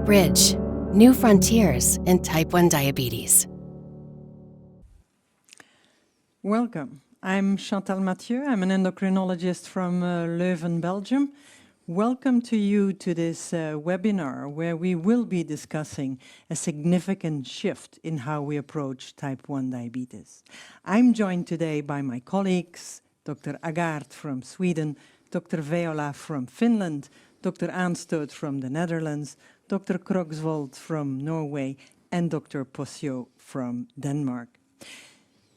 Bridge, New Frontiers in Type 1 Diabetes. Welcome. I'm Chantal Mathieu. I'm an endocrinologist from Leuven, Belgium. Welcome to you to this webinar where we will be discussing a significant shift in how we approach type 1 diabetes. I'm joined today by my colleagues, Dr. Agaard from Sweden, Dr. Veola from Finland, Dr. Aanstoot from the Netherlands, Dr. Krogsvold from Norway, and Dr. Possiot from Denmark.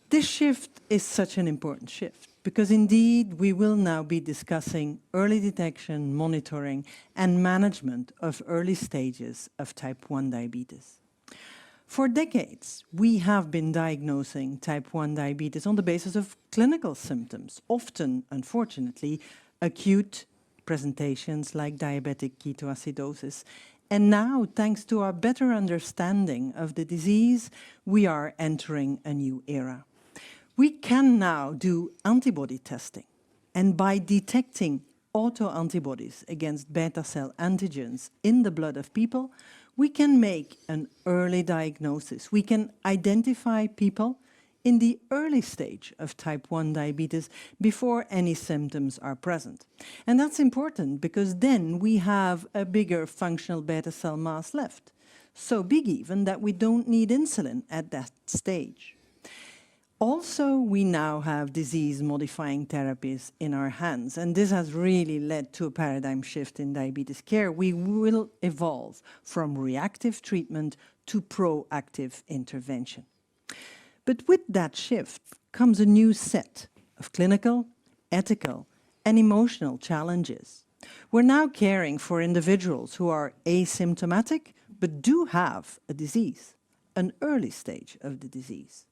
This shift is such an important shift because indeed we will now be discussing early detection, monitoring, and management of early stages of type 1 diabetes. For decades, we have been diagnosing type 1 diabetes on the basis of clinical symptoms, often, unfortunately, acute presentations like diabetic ketoacidosis. And now, thanks to our better understanding of the disease, we are entering a new era. We can now do antibody testing, and by detecting autoantibodies against beta cell antigens in the blood of people, we can make an early diagnosis. We can identify people in the early stage of type 1 diabetes before any symptoms are present. And that's important because then we have a bigger functional beta cell mass left, so big even that we don't need insulin at that stage. Also, we now have disease-modifying therapies in our hands, and this has really led to a paradigm shift in diabetes care. We will evolve from reactive treatment to proactive intervention. But with that shift comes a new set of clinical, ethical, and emotional challenges. We're now caring for individuals who are asymptomatic but do have a disease, an early stage of the disease.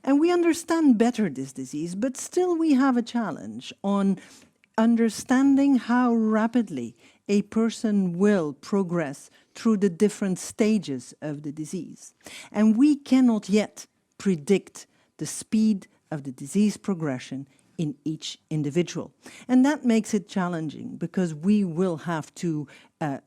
And we understand better this disease, but still we have a challenge on understanding how rapidly a person will progress through the different stages of the disease. And we cannot yet predict the speed of the disease progression in each individual. And that makes it challenging because we will have to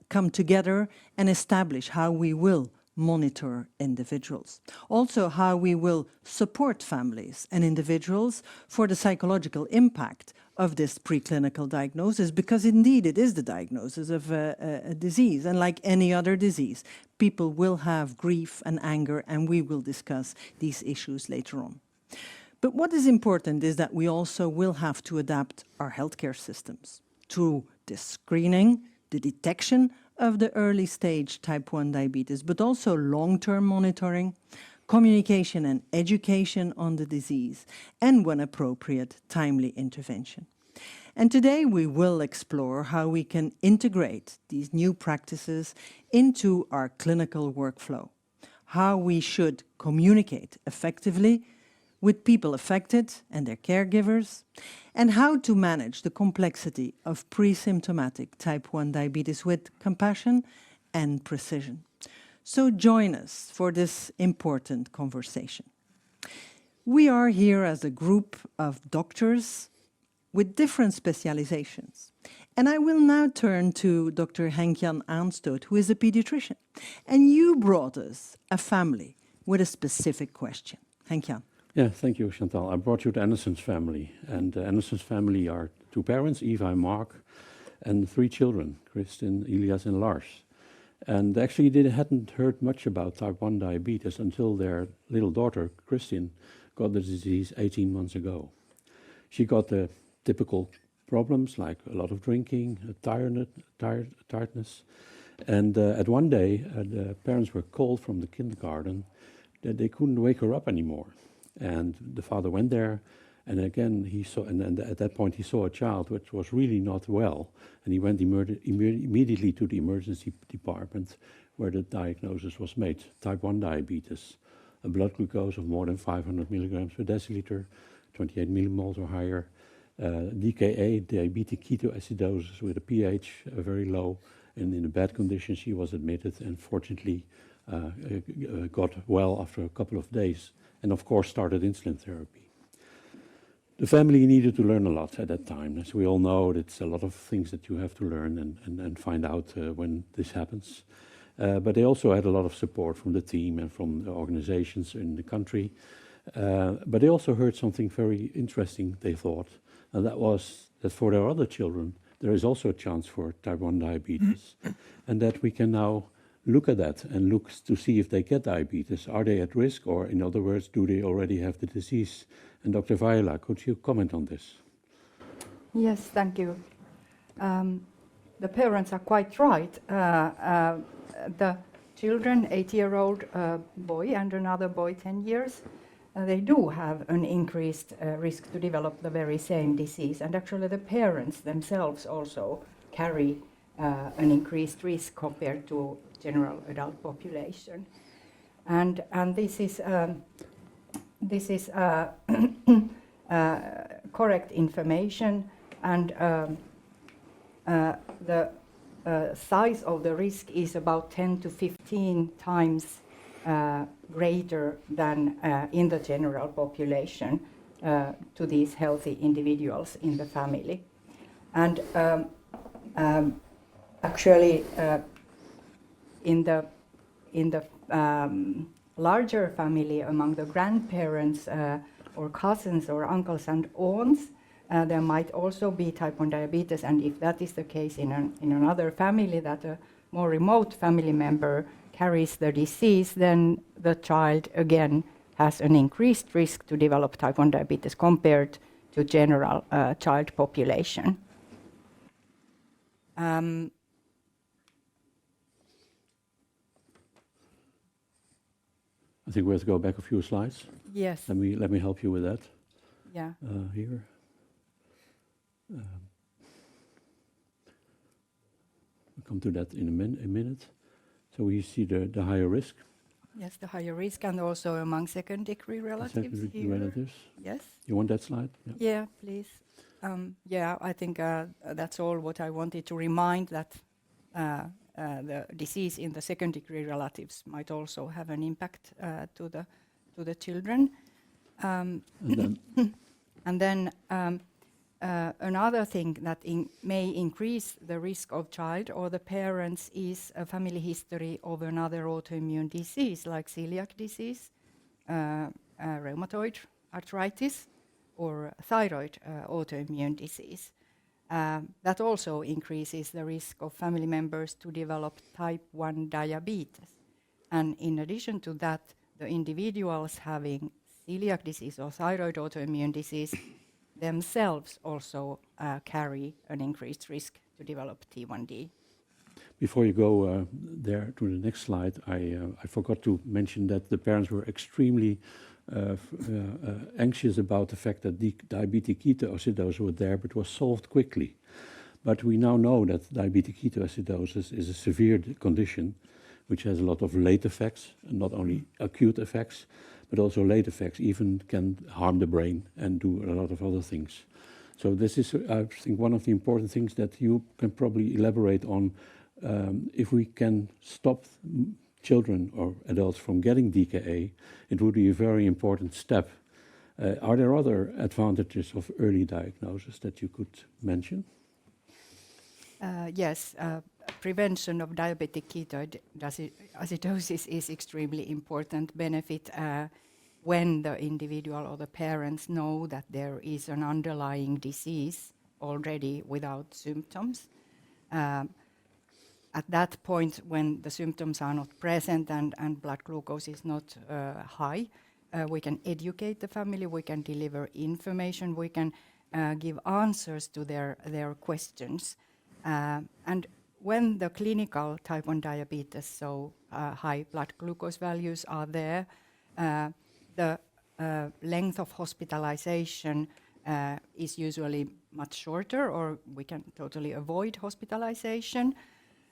come together and establish how we will monitor individuals. Also, how we will support families and individuals for the psychological impact of this preclinical diagnosis, because indeed it is the diagnosis of a disease. And like any other disease, people will have grief and anger, and we will discuss these issues later on. But what is important is that we also will have to adapt our healthcare systems to the screening, the detection of the early stage type 1 diabetes, but also long-term monitoring, communication and education on the disease, and when appropriate, timely intervention. And today we will explore how we can integrate these new practices into our clinical workflow, how we should communicate effectively with people affected and their caregivers, and how to manage the complexity of presymptomatic type 1 diabetes with compassion and precision. So join us for this important conversation. We are here as a group of doctors with different specializations. And I will now turn to Dr. Henk-Jan Aanstoot, who is a pediatrician. And you brought us a family with a specific question. Henk-Jan. Yeah, thank you, Chantal. I brought you the Anderson's family. And the Anderson's family are two parents, Eva and Mark, and three children, Kristin, Elias, and Lars. And actually, they hadn't heard much about type 1 diabetes until their little daughter, Kristin, got the disease 18 months ago. She got the typical problems like a lot of drinking, tiredness. And at one day, the parents were called from the kindergarten that they couldn't wake her up anymore. And the father went there, and again he saw, and at that point he saw a child which was really not well, and he went immediately to the emergency department, where the diagnosis was made: type 1 diabetes, a blood glucose of more than 500 milligrams per deciliter, 28 millimoles or higher, DKA, diabetic ketoacidosis, with a pH very low, and in a bad condition. She was admitted and fortunately got well after a couple of days, and of course started insulin therapy. The family needed to learn a lot at that time. As we all know, it's a lot of things that you have to learn and find out when this happens. But they also had a lot of support from the team and from the organizations in the country. But they also heard something very interesting, they thought, and that was that for their other children, there is also a chance for type 1 diabetes, and that we can now look at that and look to see if they get diabetes. Are they at risk, or in other words, do they already have the disease? And Dr. Viola, could you comment on this? Yes, thank you. The parents are quite right. The children, 8-year-old boy and another boy, 10 years, they do have an increased risk to develop the very same disease. And actually the parents themselves also carry an increased risk compared to general adult population. And this is correct information, and the size of the risk is about 10 to 15 times greater than in the general population to these healthy individuals in the family. And actually, in the larger family, among the grandparents or cousins or uncles and aunts, there might also be type 1 diabetes, and if that is the case in another family, that a more remote family member carries the disease, then the child again has an increased risk to develop type 1 diabetes compared to general child population. I think we have to go back a few slides. Yes. Let me help you with that. Yeah. Here. We'll come to that in a minute. So we see the higher risk. Yes, the higher risk, and also among second-degree relatives. Second-degree here. relatives. Yes. You want that slide? Yeah, please. Yeah, I think that's all what I wanted to remind, that the disease in the second-degree relatives might also have an impact to the children. And then, And then another thing that may increase the risk of child or the parents is a family history of another autoimmune disease, like celiac disease, rheumatoid arthritis, or thyroid autoimmune disease. That also increases the risk of family members to develop type 1 diabetes. And in addition to that, the individuals having celiac disease or thyroid autoimmune disease themselves also carry an increased risk to develop T1D. before you go there to the next slide, I forgot to mention that the parents were extremely anxious about the fact that diabetic ketoacidosis was there, but was solved quickly. But we now know that diabetic ketoacidosis is a severe condition which has a lot of late effects, and not only acute effects, but also late effects, even can harm the brain and do a lot of other things. So this is, I think, one of the important things that you can probably elaborate on. If we can stop children or adults from getting DKA, it would be a very important step. Are there other advantages of early diagnosis that you could mention? Yes, prevention of diabetic ketoacidosis is extremely important benefit when the individual or the parents know that there is an underlying disease already without symptoms. At that point, when the symptoms are not present and blood glucose is not high, we can educate the family, we can deliver information, we can give answers to their questions. And when the clinical type 1 diabetes, so high blood glucose values are there, the length of hospitalization is usually much shorter, or we can totally avoid hospitalization.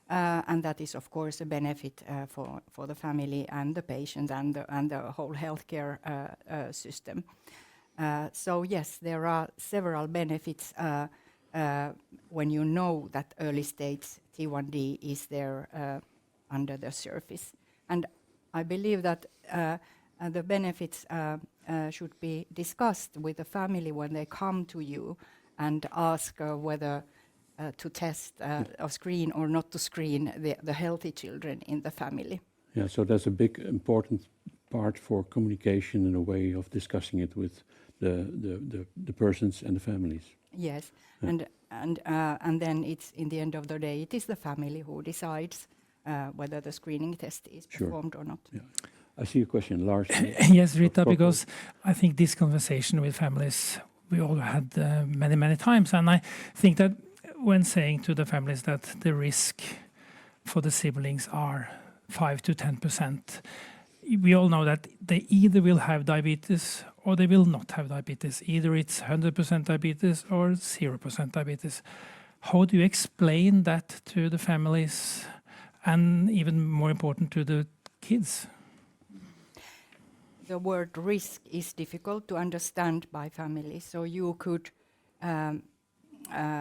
And that is, of course, a benefit for the family and the patient and the whole healthcare system. So yes, there are several benefits when you know that early stage T1D is there under the surface. And I believe that the benefits should be discussed with the family when they come to you and ask whether to test or screen or not to screen the healthy children in the family. Yeah, so that's a big important part for communication and a way of discussing it with the persons and the families. Yes, Yeah. and then it's in the end of the day, it is the family who decides whether the screening test is Sure. performed or not. Yeah. I see a question, Lars. Yes, Rita, because I think this conversation with families we all had many, many times. And I think that when saying to the families that the risk for the siblings are 5 to 10%, we all know that they either will have diabetes or they will not have diabetes. Either it's 100% diabetes or 0% diabetes. How do you explain that to the families and even more important to the kids? The word risk is difficult to understand by families, so you could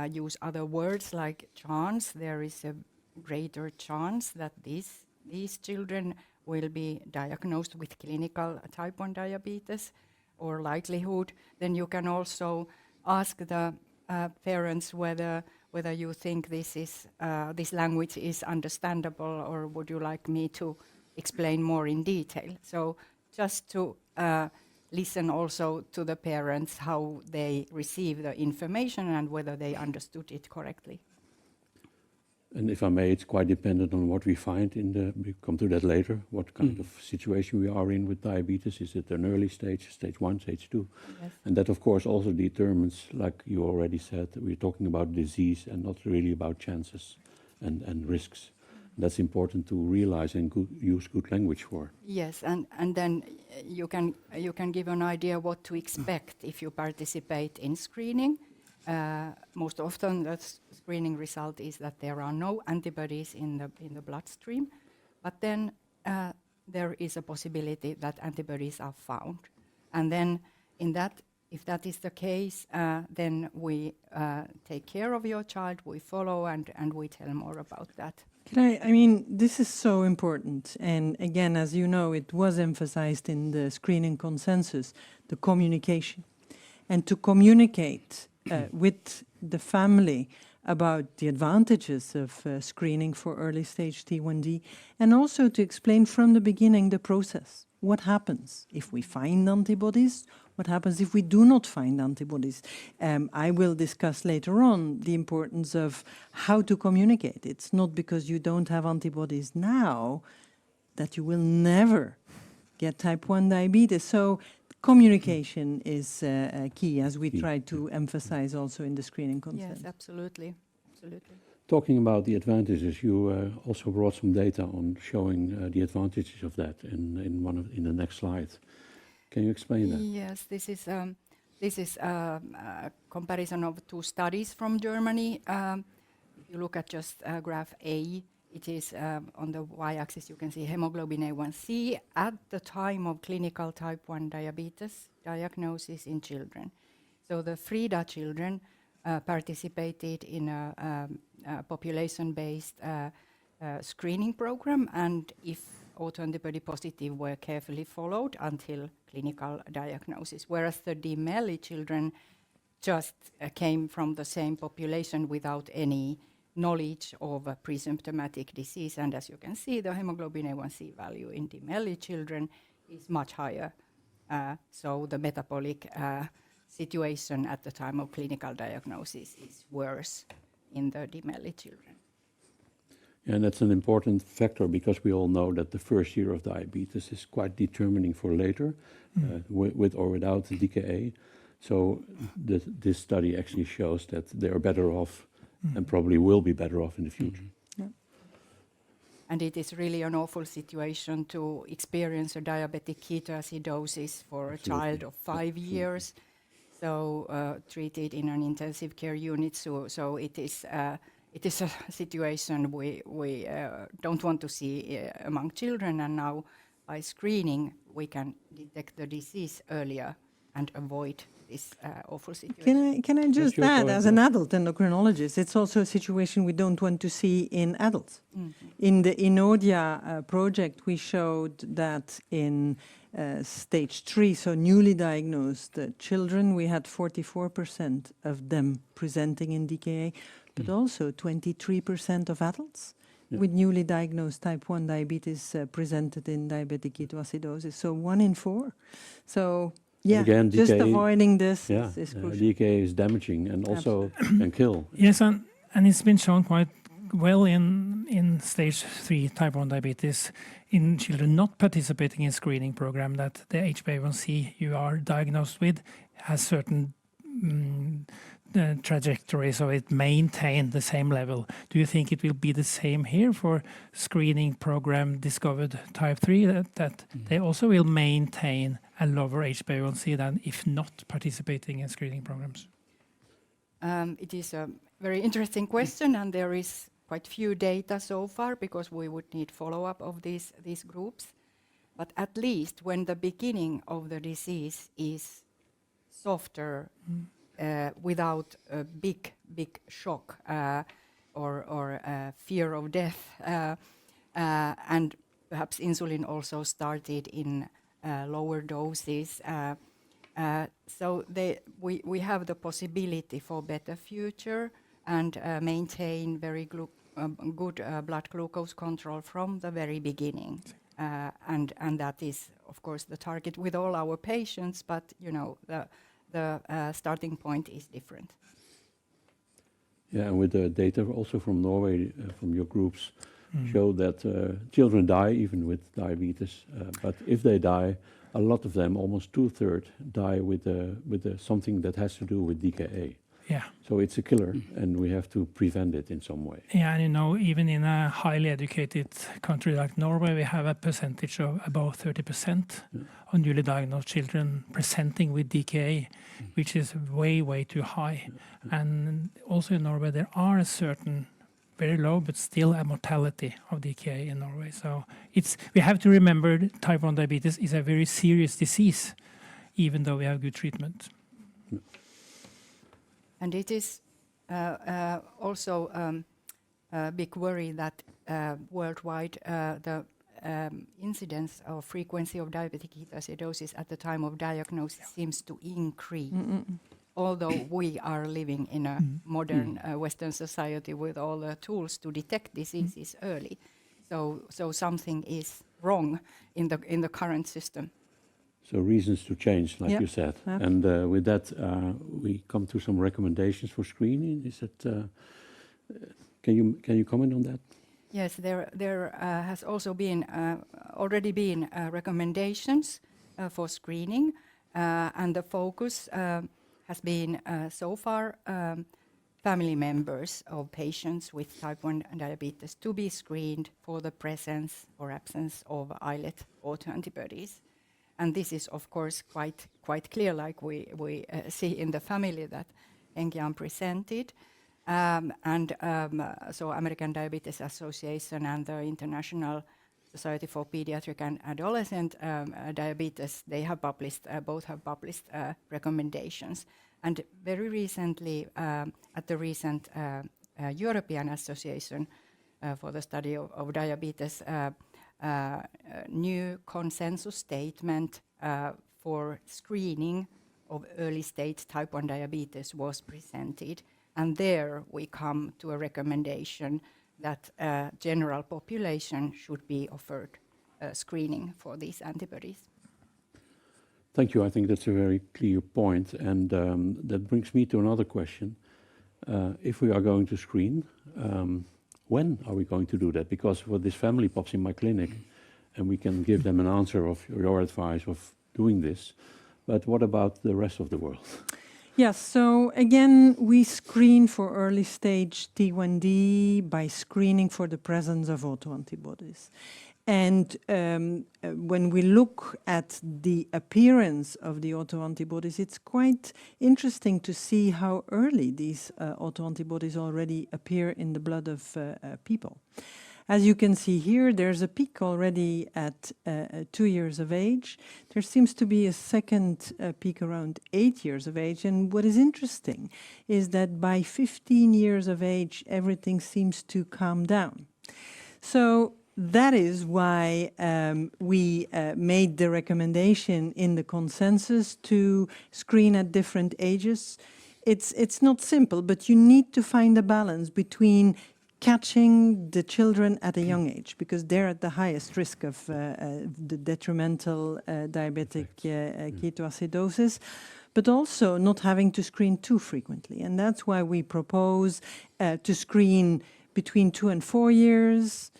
use other words like chance. There is a greater chance that these children will be diagnosed with clinical type 1 diabetes, or likelihood. Then you can also ask the parents whether you think this language is understandable, or would you like me to explain more in detail. So just to listen also to the parents how they receive the information and whether they understood it correctly. And if I may, it's quite dependent on what we find we come to that later, what kind of situation we are in with diabetes. Is it an early stage, stage 1, stage 2? Yes. And that, of course, also determines, like you already said, we're talking about disease and not really about chances and risks. That's important to realize and use good language for. Yes, and then you can give an idea what to expect if you participate in screening. Most often the screening result is that there are no antibodies in the bloodstream, but then there is a possibility that antibodies are found. And then if that is the case, then we take care of your child, we follow and we tell more about that. I mean, this is so important. And again, as you know, it was emphasized in the screening consensus, the communication. And to communicate with the family about the advantages of screening for early stage T1D, and also to explain from the beginning the process. What happens if we find antibodies? What happens if we do not find antibodies? I will discuss later on the importance of how to communicate. It's not because you don't have antibodies now that you will never get type 1 diabetes. So communication is key, as we try to emphasize also in the screening concept. Yes, absolutely. Absolutely. Talking about the advantages, you also brought some data on showing the advantages of that in the next slide. Can you explain that? Yes, this is a comparison of two studies from Germany. If you look at just graph A, it is on the y-axis you can see hemoglobin A1C at the time of clinical type 1 diabetes diagnosis in children. So the FRIDA children participated in a population-based screening program, and if autoantibody positive were carefully followed until clinical diagnosis, whereas the Gemelli children just came from the same population without any knowledge of a presymptomatic disease. And as you can see, the hemoglobin A1C value in Gemelli children is much higher. So the metabolic situation at the time of clinical diagnosis is worse in the Gemelli children. And that's an important factor because we all know that the first year of diabetes is quite determining for later, with or without the DKA. So this study actually shows that they are better off and probably will be better off in the future. Yeah. And it is really an awful situation to experience a diabetic ketoacidosis for a child of 5 years, so treated in an intensive care unit. So it is a situation we don't want to see among children, and now by screening we can detect the disease earlier and avoid this awful situation. Can I just add, as an adult endocrinologist, it's also a situation we don't want to see in adults. Mm-hmm. In the INODIA project, we showed that in stage 3, so newly diagnosed children, we had 44% of them presenting in DKA. but also 23% of adults with newly diagnosed type 1 diabetes presented in diabetic ketoacidosis. So 1 in 4. So yeah, again, just DKA avoiding this is crucial. DKA is damaging and also can kill. Yes, and it's been shown quite well in stage 3 type 1 diabetes in children not participating in screening program that the HbA1c you are diagnosed with has certain trajectory, so it maintain the same level. Do you think it will be the same here for screening program discovered type 3, that they also will maintain a lower HbA1c than if not participating in screening programs? It is a very interesting question, and there is quite few data so far because we would need follow-up of these groups. But at least when the beginning of the disease is softer, without a big shock or fear of death, and perhaps insulin also started in lower doses. So we have the possibility for better future and maintain very good blood glucose control from the very beginning. And that is, of course, the target with all our patients, but the starting point is different. Yeah, and with the data also from Norway, from your groups, show that children die even with diabetes. But if they die, a lot of them, almost 2/3, die with something that has to do with DKA. Yeah. So it's a killer, and we have to prevent it in some way. Yeah, and even in a highly educated country like Norway, we have a percentage of about 30% of newly diagnosed children presenting with DKA, which is way too high. And also in Norway, there are a certain, very low, but still a mortality of DKA in Norway. So we have to remember that type 1 diabetes is a very serious disease, even though we have good treatment. And it is also a big worry that worldwide the incidence or frequency of diabetic ketoacidosis at the time of diagnosis seems to increase. Although we are living in a modern Western society with all the tools to detect diseases early, so something is wrong in the current system. So reasons to change, like you said. And with that, we come to some recommendations for screening. Is it? Can you comment on that? Yes, there has also been already been recommendations for screening, and the focus has been so far family members of patients with type 1 diabetes to be screened for the presence or absence of islet autoantibodies. And this is, of course, quite clear, like we see in the family that Enkian presented. So American Diabetes Association and the International Society for Pediatric and Adolescent Diabetes, they have published, both have published recommendations. And very recently, at the recent European Association for the Study of Diabetes, new consensus statement for screening of early stage type 1 diabetes was presented. And there we come to a recommendation that general population should be offered screening for these antibodies. Thank you. I think that's a very clear point. And that brings me to another question. If we are going to screen, when are we going to do that? Because for this family pops in my clinic, and we can give them an answer of your advice of doing this. But what about the rest of the world? Yes, so again, we screen for early stage T1D by screening for the presence of autoantibodies. And when we look at the appearance of the autoantibodies, it's quite interesting to see how early these autoantibodies already appear in the blood of people. As you can see here, there's a peak already at 2 years of age. There seems to be a second peak around 8 years of age. And what is interesting is that by 15 years of age, everything seems to calm down. So that is why we made the recommendation in the consensus to screen at different ages. it's not simple, but you need to find a balance between catching the children at a young age, because they're at the highest risk of the detrimental diabetic ketoacidosis, but also not having to screen too frequently. And that's why we propose to screen between 2 and 4 years,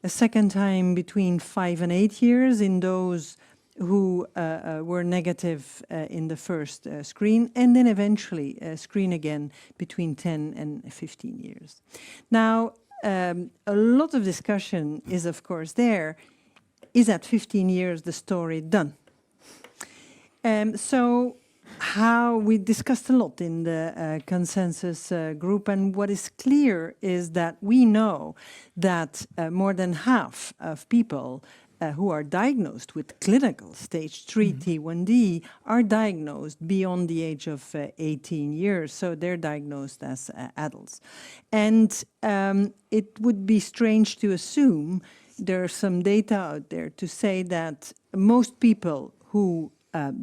a second time between 5 and 8 years in those who were negative in the first screen, and then eventually screen again between 10 and 15 years. Now, a lot of discussion is, of course, there. Is at 15 years the story done? So how we discussed a lot in the consensus group, and what is clear is that we know that more than half of people who are diagnosed with clinical stage 3 T1D are diagnosed beyond the age of 18 years, so they're diagnosed as adults. And it would be strange to assume, there's some data out there to say that most people who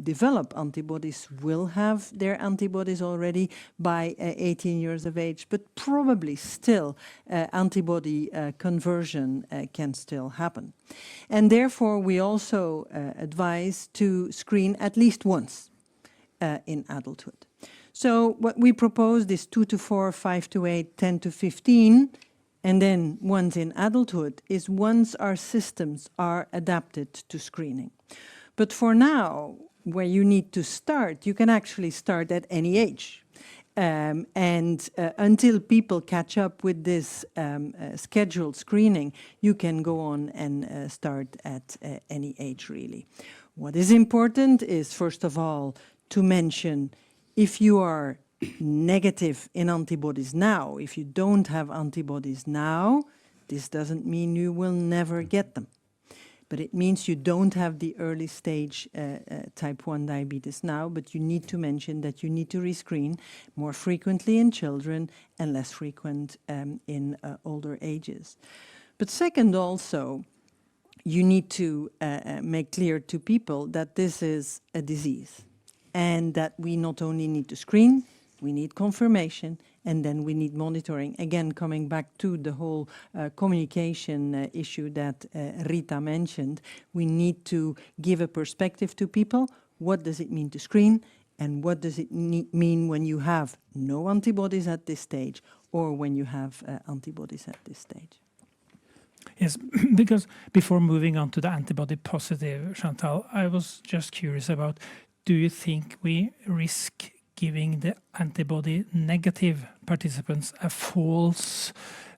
develop antibodies will have their antibodies already by 18 years of age, but probably still antibody conversion can still happen. And therefore, we also advise to screen at least once in adulthood. So what we proposed is 2 to 4, 5 to 8, 10 to 15, and then once in adulthood is once our systems are adapted to screening. But for now, where you need to start, you can actually start at any age. Until people catch up with this scheduled screening, you can go on and start at any age, really. What is important is, first of all, to mention if you are negative in antibodies now, if you don't have antibodies now, this doesn't mean you will never get them. But it means you don't have the early stage type 1 diabetes now, but you need to mention that you need to rescreen more frequently in children and less frequent in older ages. But second also, you need to make clear to people that this is a disease and that we not only need to screen, we need confirmation, and then we need monitoring. Again, coming back to the whole communication issue that Rita mentioned, we need to give a perspective to people. What does it mean to screen? And what does it mean when you have no antibodies at this stage or when you have antibodies at this stage? Yes, because before moving on to the antibody positive, Chantal, I was just curious about, do you think we risk giving the antibody negative participants a false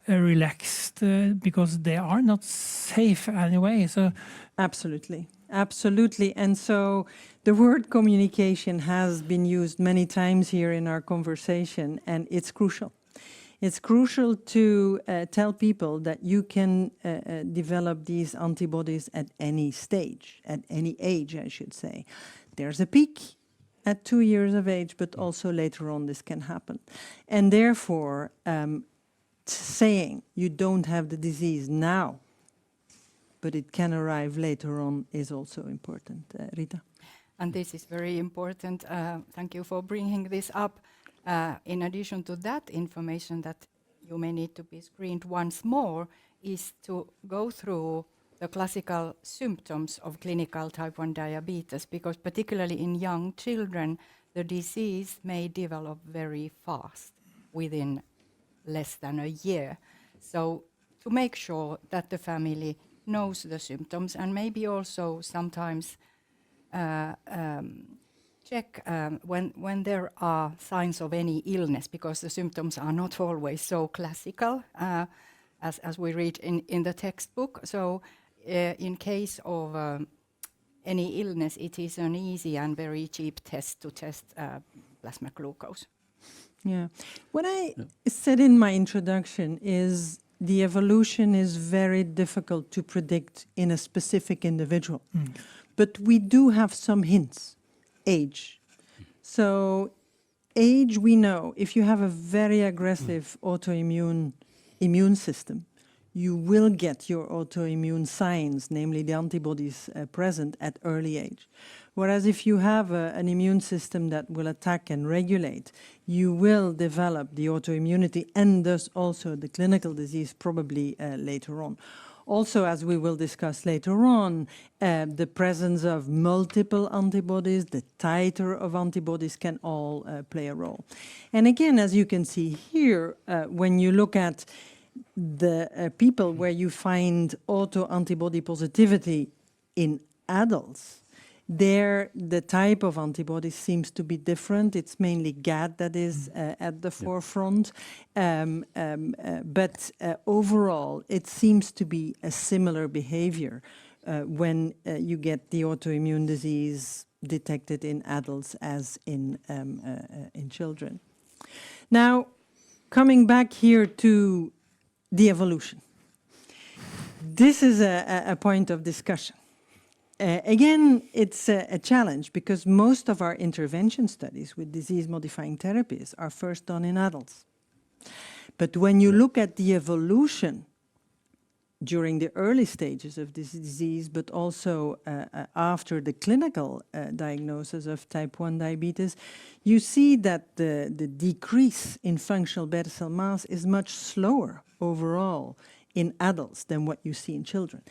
relaxed because they are not safe anyway? So absolutely. And so the word communication has been used many times here in our conversation, and it's crucial. It's crucial to tell people that you can develop these antibodies at any stage, at any age, I should say. There's a peak at 2 years of age, but also later on this can happen. And therefore, saying you don't have the disease now, but it can arrive later on, is also important. Rita? And this is very important. Thank you for bringing this up. In addition to that information that you may need to be screened once more, is to go through the classical symptoms of clinical type 1 diabetes, because particularly in young children, the disease may develop very fast, within less than a year. So to make sure that the family knows the symptoms, and maybe also sometimes check when there are signs of any illness, because the symptoms are not always so classical as we read in the textbook. So in case of any illness, it is an easy and very cheap test to test plasma glucose. Yeah. What I said in my introduction is the evolution is very difficult to predict in a specific individual. But we do have some hints. Age. So age, we know, if you have a very aggressive autoimmune immune system, you will get your autoimmune signs, namely the antibodies present at early age. Whereas if you have an immune system that will attack and regulate, you will develop the autoimmunity and thus also the clinical disease probably later on. Also, as we will discuss later on, the presence of multiple antibodies, the titer of antibodies can all play a role. And again, as you can see here, when you look at the people where you find autoantibody positivity in adults, there the type of antibody seems to be different. It's mainly GAD that is at the forefront. But overall, it seems to be a similar behavior when you get the autoimmune disease detected in adults as in children. Now, coming back here to the evolution. This is a point of discussion. Again, it's a challenge because most of our intervention studies with disease-modifying therapies are first done in adults. But when you look at the evolution during the early stages of this disease, but also after the clinical diagnosis of type 1 diabetes, you see that the decrease in functional beta cell mass is much slower overall in adults than what you see in children.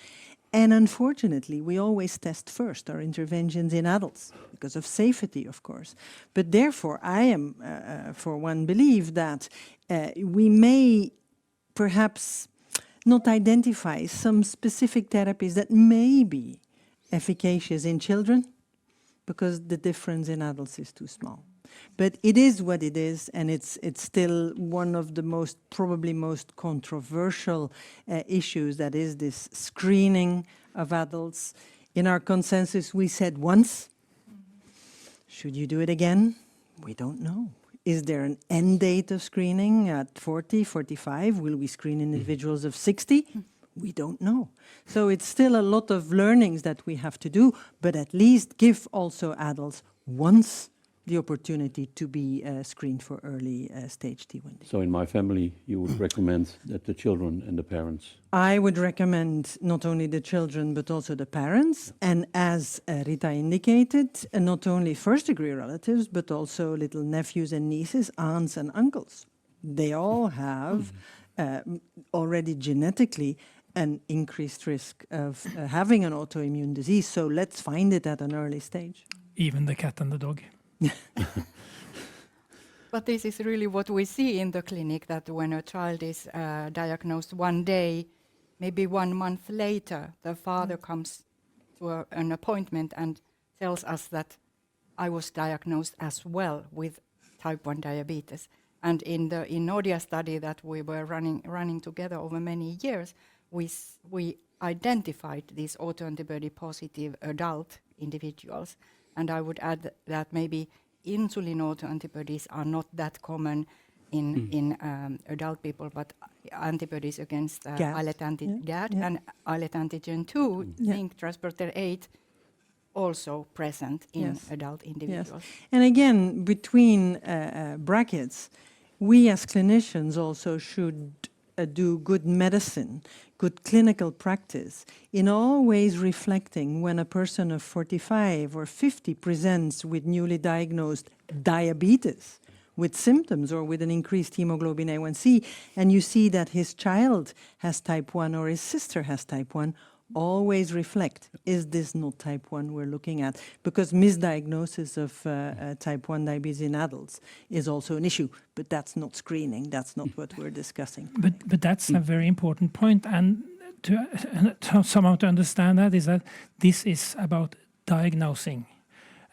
And unfortunately, we always test first our interventions in adults because of safety, of course. But therefore, I am, for one, believe that we may perhaps not identify some specific therapies that may be efficacious in children because the difference in adults is too small. But it is what it is, and it's still one of the probably most controversial issues, that is this screening of adults. In our consensus, we said once. Should you do it again? We don't know. Is there an end date of screening at 40, 45? Will we screen individuals of 60? We don't know. So it's still a lot of learnings that we have to do, but at least give also adults once the opportunity to be screened for early stage T1D. So in my family, you would recommend that the children and the parents? I would recommend not only the children, but also the parents. And as Rita indicated, not only first-degree relatives, but also little nephews and nieces, aunts and uncles. They all have already genetically an increased risk of having an autoimmune disease. So let's find it at an early stage. Even the cat and the dog. But this is really what we see in the clinic, that when a child is diagnosed one day, maybe 1 month later, the father comes to an appointment and tells us that I was diagnosed as well with type 1 diabetes. And in the Inodia study that we were running together over many years, we identified these autoantibody positive adult individuals. And I would add that maybe insulin autoantibodies are not that common in adult people, but antibodies against islet antigen GAD and islet antigen 2, zinc transporter 8, also present in adult individuals. Yes. And again, between brackets, we as clinicians also should do good medicine, good clinical practice, in always reflecting when a person of 45 or 50 presents with newly diagnosed diabetes, with symptoms or with an increased hemoglobin A1C, and you see that his child has type 1 or his sister has type 1, always reflect, is this not type 1 we're looking at? Because misdiagnosis of type 1 diabetes in adults is also an issue, but that's not screening, that's not what we're discussing. But that's a very important point, and to somehow to understand that is that this is about diagnosing.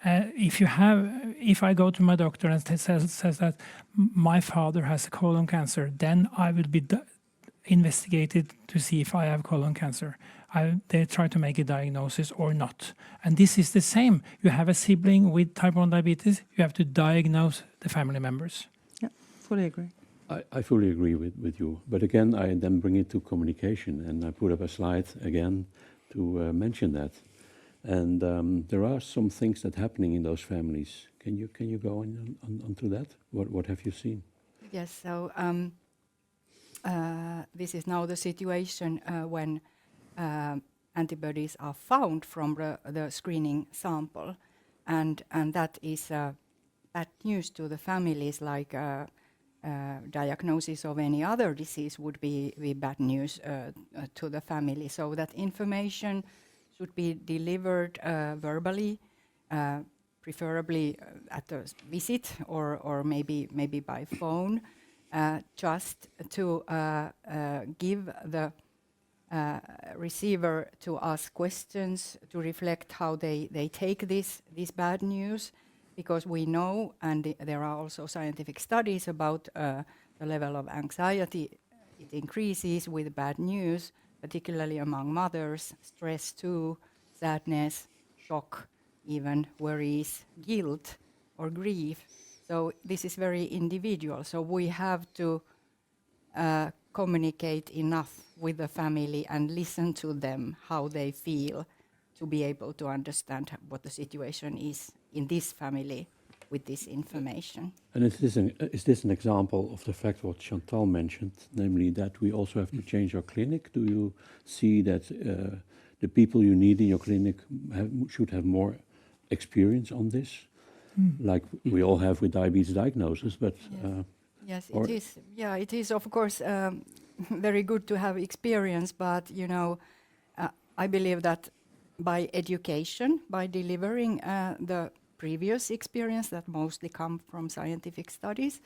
If I go to my doctor and says that my father has colon cancer, then I will be investigated to see if I have colon cancer. They try to make a diagnosis or not. And this is the same. You have a sibling with type 1 diabetes, you have to diagnose the family members. Yeah, fully agree. I fully agree with you. But again, I then bring it to communication, and I put up a slide again to mention that. And there are some things that are happening in those families. Can you go on to that? What have you seen? Yes, so this is now the situation when antibodies are found from the screening sample, and that is bad news to the families, like diagnosis of any other disease would be bad news to the family. So that information should be delivered verbally, preferably at a visit or maybe by phone, just to give the receiver to ask questions, to reflect how they take this bad news, because we know, and there are also scientific studies about the level of anxiety. It increases with bad news, particularly among mothers, stress too, sadness, shock, even worries, guilt or grief. So this is very individual. So we have to communicate enough with the family and listen to them, how they feel, to be able to understand what the situation is in this family with this information. And is this an example of the fact what Chantal mentioned, namely that we also have to change our clinic? Do you see that the people you need in your clinic should have more experience on this, like we all have with diabetes diagnosis? But yes, it is. Yeah, it is of course very good to have experience, but I believe that by education, by delivering the previous experience that mostly come from scientific studies,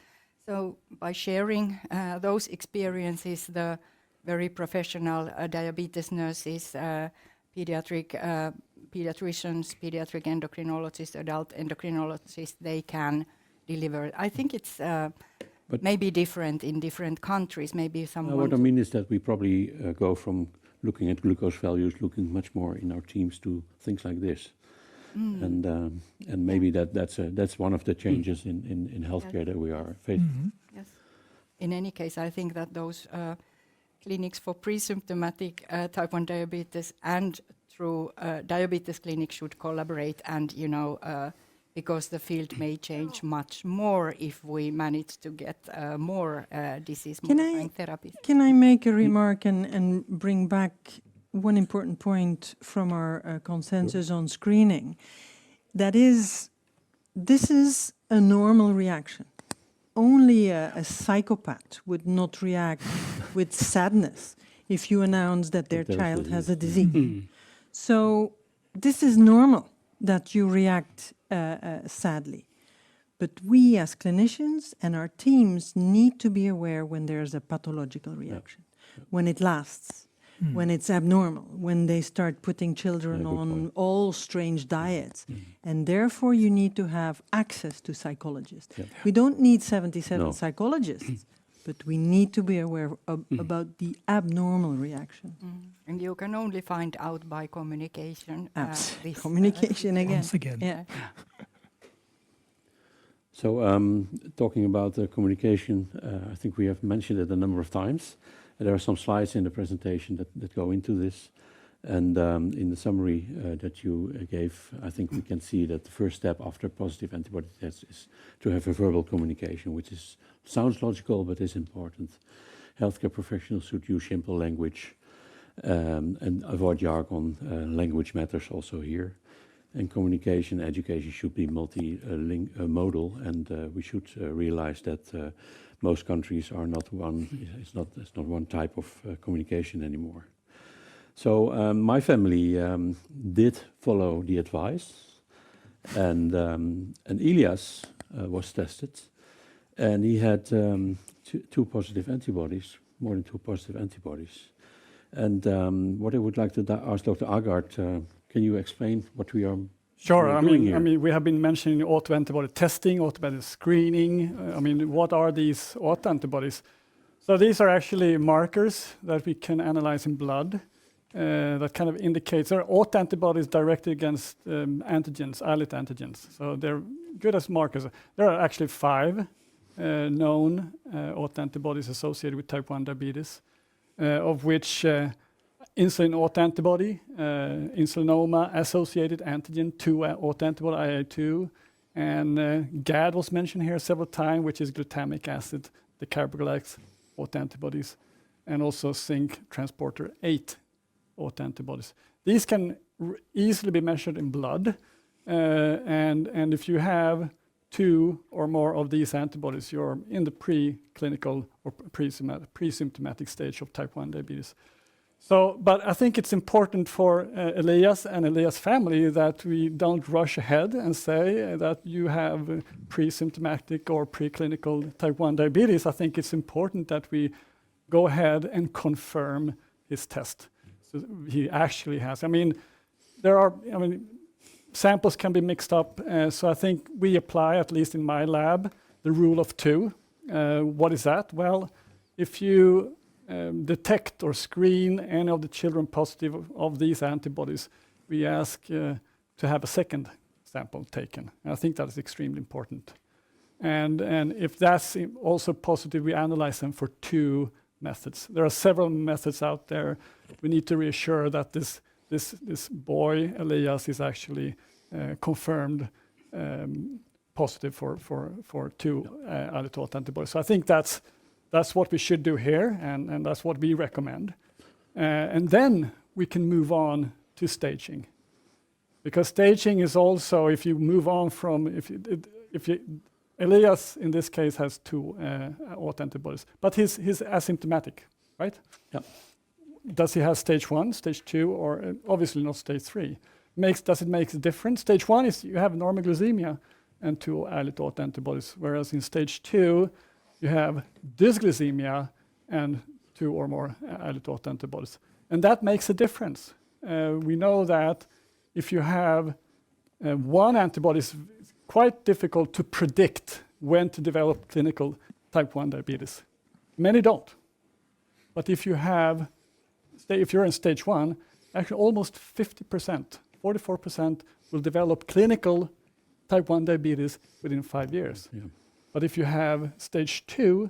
so by sharing those experiences, the very professional diabetes nurses, pediatricians, pediatric endocrinologists, adult endocrinologists, they can deliver. I think it's maybe different in different countries. Maybe someone. What I mean is that we probably go from looking at glucose values, looking much more in our teams to things like this, and maybe that's one of the changes in healthcare that we are facing. Yes. In any case, I think that those clinics for presymptomatic type 1 diabetes and through diabetes clinics should collaborate, and because the field may change much more if we manage to get more disease-modifying therapies. Can I make a remark and bring back one important point from our consensus on screening? That is, this is a normal reaction. Only a psychopath would not react with sadness if you announce that their child has a disease. So this is normal that you react sadly. But we as clinicians and our teams need to be aware when there's a pathological reaction, when it lasts, when it's abnormal, when they start putting children on all strange diets. And therefore you need to have access to psychologists. We don't need 77 psychologists, but we need to be aware about the abnormal reaction. And you can only find out by communication. Communication again. Once again. Yeah. So talking about communication, I think we have mentioned it a number of times. There are some slides in the presentation that go into this. And in the summary that you gave, I think we can see that the first step after positive antibody test is to have a verbal communication, which sounds logical, but is important. Healthcare professionals should use simple language and avoid jargon. Language matters also here. And communication, education should be multi-modal, and we should realize that most countries are not one. It's not one type of communication anymore. So my family did follow the advice, and Elias was tested, and he had two positive antibodies, more than two positive antibodies. And what I would like to ask Dr. Agard, can you explain what we are doing here? I mean, we have been mentioning autoantibody testing, autoantibody screening. What are these autoantibodies? So these are actually markers that we can analyze in blood. That kind of indicates there are autoantibodies directed against antigens, islet antigens. So they're good as markers. There are actually 5 known autoantibodies associated with type 1 diabetes, of which insulin autoantibody, insulinoma associated antigen 2 autoantibody IA2, and GAD was mentioned here several times, which is glutamic acid, the carboxylates autoantibodies. and also zinc transporter 8 autoantibodies. These can easily be measured in blood, and if you have 2 or more of these antibodies, you're in the preclinical or presymptomatic stage of type 1 diabetes. So, but I think it's important for Elias and Elias' family that we don't rush ahead and say that you have presymptomatic or preclinical type 1 diabetes. I think it's important that we go ahead and confirm his test. So he actually has. I mean, samples can be mixed up. So I think we apply, at least in my lab, the rule of 2. What is that? Well, if you detect or screen any of the children positive of these antibodies, we ask to have a second sample taken. And I think that is extremely important. And if that's also positive, we analyze them for 2 methods. There are several methods out there. We need to reassure that this boy, Elias, is actually confirmed positive for 2 islet autoantibodies. So I think that's what we should do here, and that's what we recommend. And then we can move on to staging. Because staging is also, if you move on from, Elias in this case has 2 autoantibodies, but he's asymptomatic, right? Yeah. Does he have stage 1, stage 2, or obviously not stage 3? Does it make a difference? Stage 1 is you have normal glycemia and 2 islet autoantibodies, whereas in stage 2, you have dysglycemia and 2 or more islet autoantibodies. And that makes a difference. We know that if you have 1 antibody, it's quite difficult to predict when to develop clinical type 1 diabetes. Many don't. But if you're in stage 1, actually almost 50%, 44% will develop clinical type 1 diabetes within 5 years. Yeah. But if you have stage 2,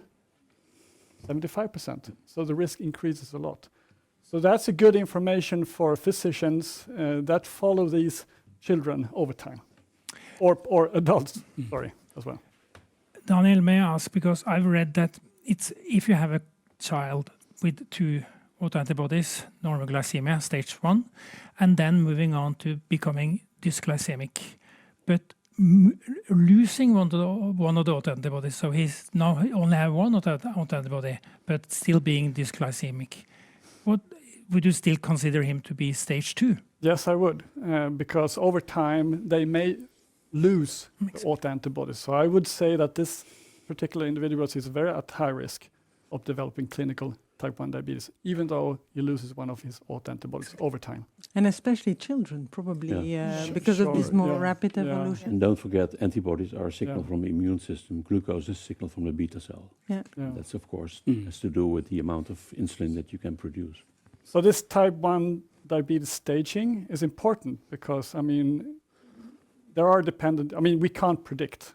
75%. So the risk increases a lot. So that's a good information for physicians that follow these children over time, or adults, sorry, as well. Daniel, may I ask, because I've read that if you have a child with 2 autoantibodies, normal glycemia, stage 1, and then moving on to becoming dysglycemic, but losing one of the autoantibodies, so he's now only have 1 autoantibody, but still being dysglycemic. What would you still consider him to be stage 2? Yes, I would, because over time they may lose autoantibodies. So I would say that this particular individual is very at high risk of developing clinical type 1 diabetes, even though he loses one of his autoantibodies over time. And especially children, probably, because of this more rapid evolution. And don't forget, antibodies are a signal from the immune system. Glucose is a signal from the beta cell. That's, of course, has to do with the amount of insulin that you can produce. So this type 1 diabetes staging is important because, I mean, we can't predict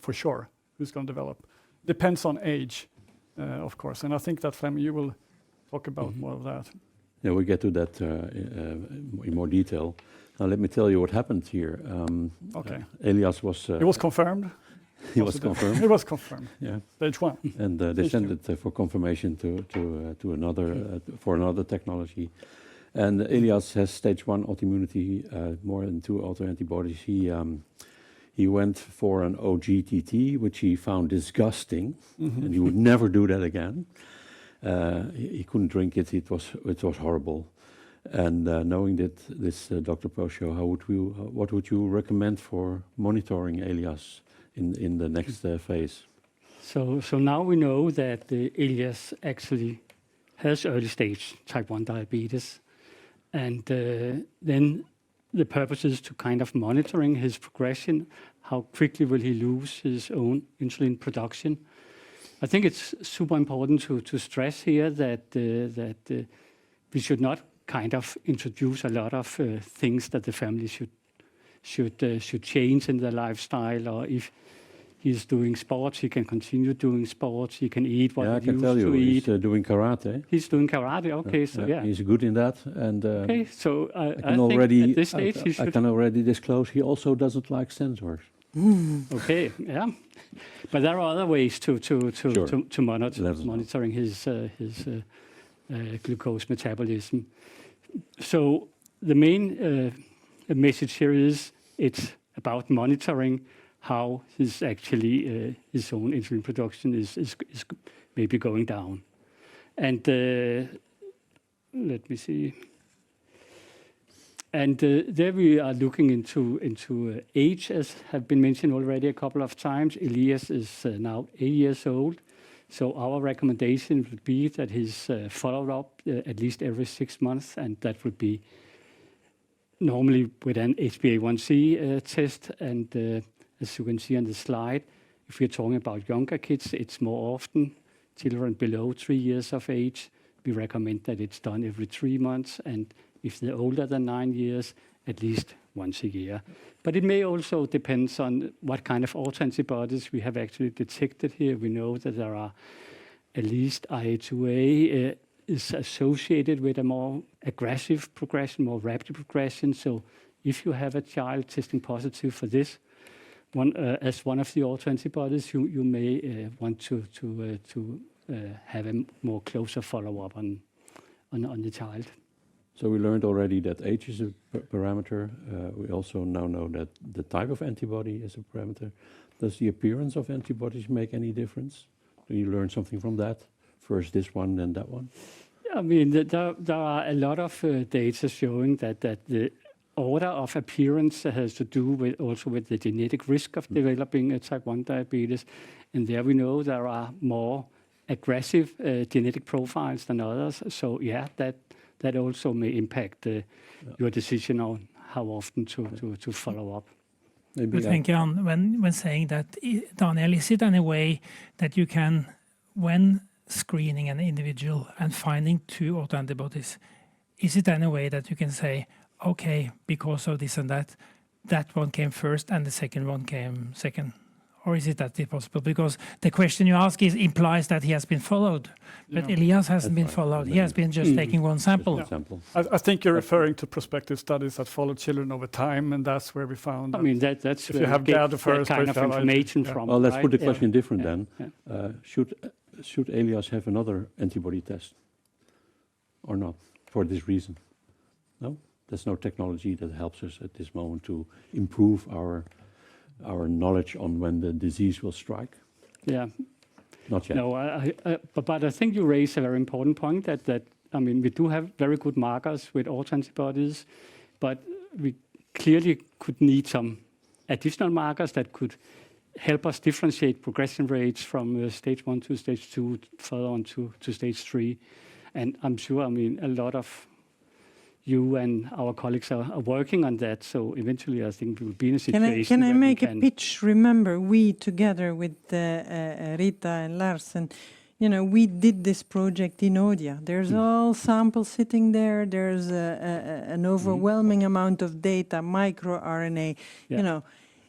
for sure who's going to develop. Depends on age. Of course, and I think that Flemming, you will talk about more of that. Yeah, we'll get to that in more detail. Now, let me tell you what happened here. Elias was... He was confirmed. He was confirmed. He was confirmed. Yeah. Stage 1. And they sent it for confirmation to another for another technology. And Elias has stage 1 autoimmunity, more than 2 autoantibodies. He went for an OGTT, which he found disgusting, and he would never do that again. He couldn't drink it; it was horrible. And knowing that this Dr. Posio, what would you recommend for monitoring Elias in the next phase? So now we know that Elias actually has early stage type 1 diabetes, and then the purpose is to kind of monitoring his progression. How quickly will he lose his own insulin production? I think it's super important to stress here that we should not kind of introduce a lot of things that the family should change in their lifestyle, or if he's doing sports, he can continue doing sports. He can eat what he used to eat. I can tell you, he's doing karate. He's doing karate. Okay, so yeah, he's good in that. And okay, so I can already disclose he also doesn't like sensors. Okay, yeah. But there are other ways to Sure. monitoring his glucose metabolism. So the main message here is it's about monitoring how his own insulin production is maybe going down. And let me see. And there we are looking into age, as have been mentioned already a couple of times. Elias is now 8 years old. So our recommendation would be that he's followed up at least every 6 months, and that would be normally with an HbA1c test. And as you can see on the slide, if we're talking about younger kids, it's more often. Children below 3 years of age, we recommend that it's done every 3 months. And if they're older than 9 years, at least once a year. But it may also depend on what kind of autoantibodies we have actually detected here. We know that there are at least IA2A is associated with a more aggressive progression, more rapid progression. So if you have a child testing positive for this, as one of the autoantibodies, you may want to have a more closer follow-up on the child. So we learned already that age is a parameter. We also now know that the type of antibody is a parameter. Does the appearance of antibodies make any difference? Do you learn something from that? First this one, then that one? I mean, there are a lot of data showing that the order of appearance has to do with the genetic risk of developing type 1 diabetes. And there we know there are more aggressive genetic profiles than others. So yeah, that also may impact your decision on how often to follow up. But thank you, when saying that, Daniel, is it any way that you can, when screening an individual and finding 2 autoantibodies, is it any way that you can say, okay, because of this and that one came first and the second one came second? Or is it that possible? Because the question you ask implies that he has been followed, but Elias hasn't been followed. He has been just taking one sample. I think you're referring to prospective studies that follow children over time, and that's where we found. I mean, that's if you have gathered first kind of information from. Well, let's put the question different then. Should Elias have another antibody test or not for this reason? No, there's no technology that helps us at this moment to improve our knowledge on when the disease will strike? Yeah. Not yet. No, but I think you raise a very important point that I mean, we do have very good markers with autoantibodies, but we clearly could need some additional markers that could help us differentiate progression rates from stage 1 to stage 2, further on to stage 3. And I'm sure, I mean, a lot of you and our colleagues are working on that. So eventually, I think we will be in a situation. Can I make a pitch? Remember, we together with Rita and Lars, and we did this project in Odia. There's all samples sitting there. There's an overwhelming amount of data, microRNA.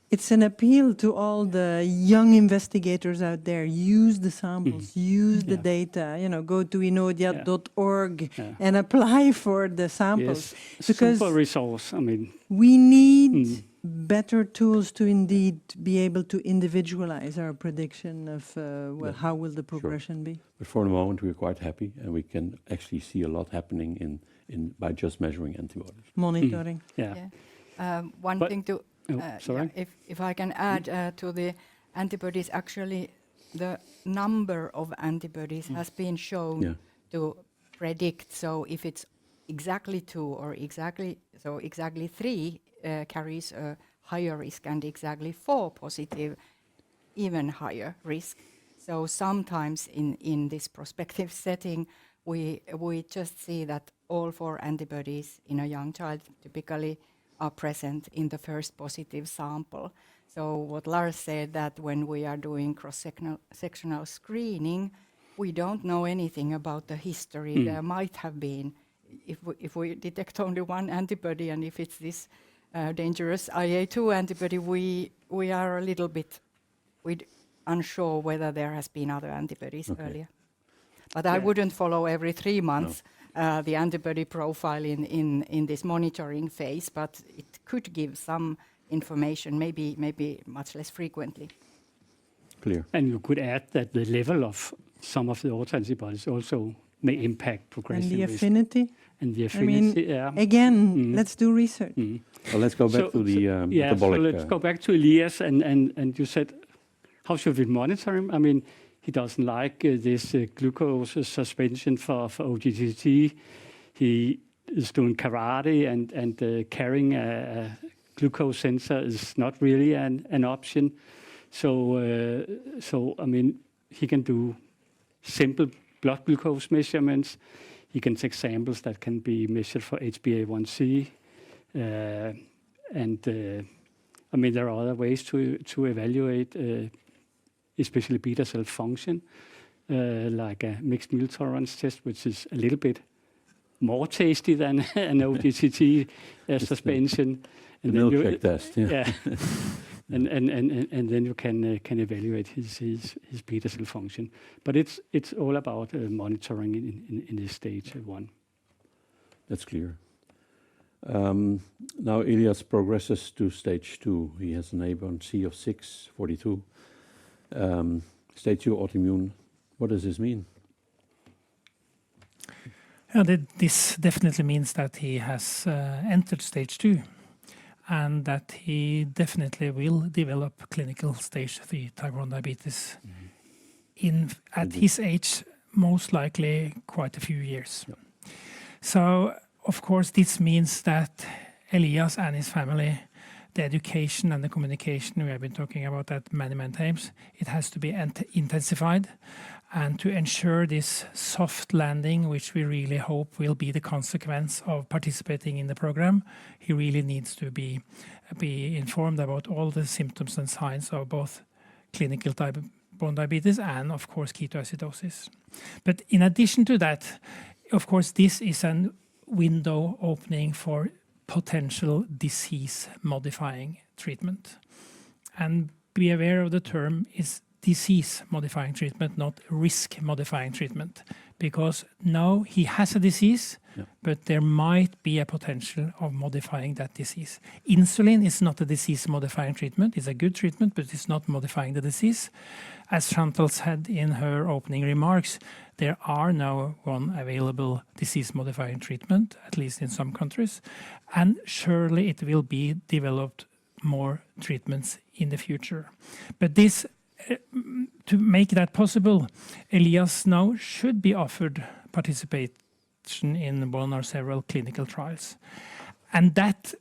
It's an appeal to all the young investigators out there. Use the samples, use the data, go to inodia.org and apply for the samples. Yes. Because super resource, I mean. We need better tools to indeed be able to individualize our prediction of how will the progression be. But for the moment, we're quite happy, and we can actually see a lot happening by just measuring antibodies. Monitoring. One thing to... sorry. If I can add to the antibodies, actually the number of antibodies has been shown to predict. So if it's exactly 2 or exactly 3 carries a higher risk, and exactly 4 positive, even higher risk. So sometimes in this prospective setting, we just see that all 4 antibodies in a young child typically are present in the first positive sample. So what Lars said, that when we are doing cross-sectional screening, we don't know anything about the history. There might have been, if we detect only 1 antibody, and if it's this dangerous IA2 antibody, we are a little bit unsure whether there has been other antibodies earlier. But I wouldn't follow every 3 months. The antibody profile in this monitoring phase, but it could give some information, maybe much less frequently. Clear. And you could add that the level of some of the autoantibodies also may impact progression And the risk. affinity? And the I mean, affinity, yeah. again, let's do research. Well, let's go back to the yeah, metabolic. so let's go back to Elias, and you said, how should we monitor him? I mean, he doesn't like this glucose suspension for OGTT. He is doing karate, and carrying a glucose sensor is not really an option. So I mean, he can do simple blood glucose measurements. He can take samples that can be measured for HbA1c. I mean, there are other ways to evaluate, especially beta cell function, like a mixed meal tolerance test, which is a little bit more tasty than an OGTT suspension. The milkshake test, yeah. Yeah. and then you can evaluate his beta cell function. But it's all about monitoring in this stage 1. That's clear. Now Elias progresses to stage 2. He has an A1C of 642. Stage 2 autoimmune. What does this mean? This definitely means that he has entered stage 2, and that he definitely will develop clinical stage 3 type 1 diabetes at his age, most likely quite a few years. Yeah. So, of course, this means that Elias and his family, the education and the communication, we have been talking about that many, many times, it has to be intensified. And to ensure this soft landing, which we really hope will be the consequence of participating in the program, he really needs to be informed about all the symptoms and signs of both clinical type 1 diabetes and, of course, ketoacidosis. But in addition to that, of course, this is a window opening for potential disease-modifying treatment. And be aware of the term is disease-modifying treatment, not risk-modifying treatment. Because now he has a disease, but there might be a potential of modifying that disease. Insulin is not a disease-modifying treatment. It's a good treatment, but it's not modifying the disease. As Chantal said in her opening remarks, there are now one available disease-modifying treatment, at least in some countries, and surely it will be developed more treatments in the future. But this, to make that possible, Elias now should be offered participation in one or several clinical trials. And that,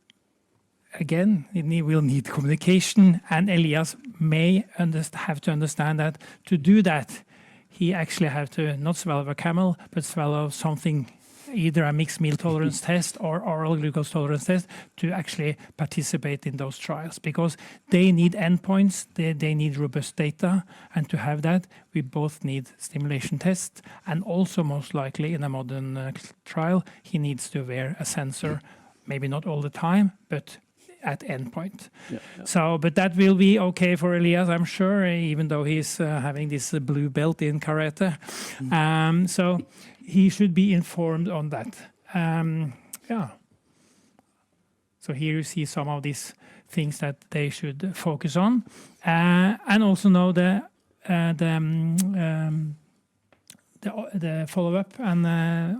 again, it will need communication, and Elias may have to understand that to do that, he actually have to not swallow a camel, but swallow something, either a mixed meal tolerance test or oral glucose tolerance test, to actually participate in those trials, because they need endpoints, they need robust data, and to have that, we both need stimulation tests, and also most likely in a modern trial, he needs to wear a sensor, maybe not all the time, but at endpoint. So, but that will be okay for Elias, I'm sure, even though he's having this blue belt in karate. So he should be informed on that. So here you see some of these things that they should focus on, and also know the follow-up and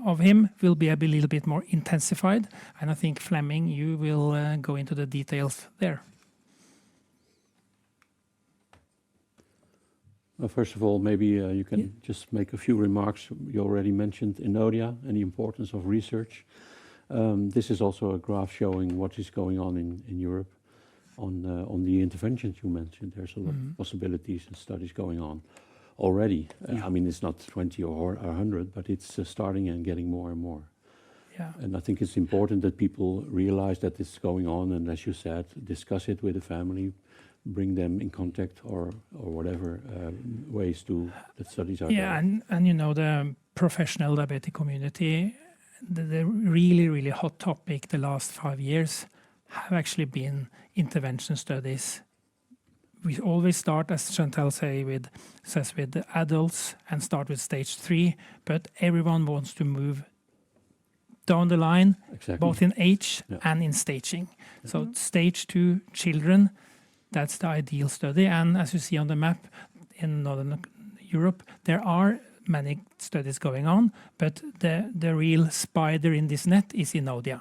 of him will be a little bit more intensified. And I think, Flemming, you will go into the details there. Well, first of all, maybe you can just make a few remarks. You already mentioned Inodia and the importance of research. This is also a graph showing what is going on in Europe on the interventions you mentioned. There's a lot of possibilities and studies going on already. I mean, it's not 20 or 100, but it's starting and getting more and more. Yeah. And I think it's important that people realize that it's going on, and as you said, discuss it with the family, bring them in contact or whatever ways that studies are there. And you know, the professional diabetic community, the really, really hot topic the last 5 years have actually been intervention studies. We always start, as Chantal says, with the adults and start with stage 3, but everyone wants to move down the line, Exactly. both in age Yeah. and in staging. So stage 2 children, that's the ideal study. And as you see on the map in Northern Europe, there are many studies going on, but the real spider in this net is Inodia.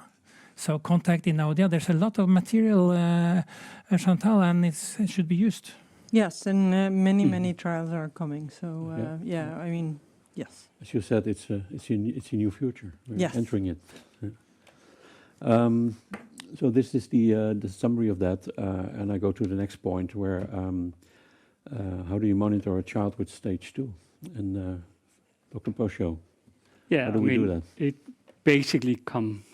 So contact Inodia. There's a lot of material, Chantal, and it should be used. Yes, and many trials are coming. So Yeah. I mean, yes. As you said, it's a new future. We're Yes. entering it. So this is the summary of that, and I go to the next point where how do you monitor a child with stage 2? And Dr. Posho, Yeah, how do we do that? It basically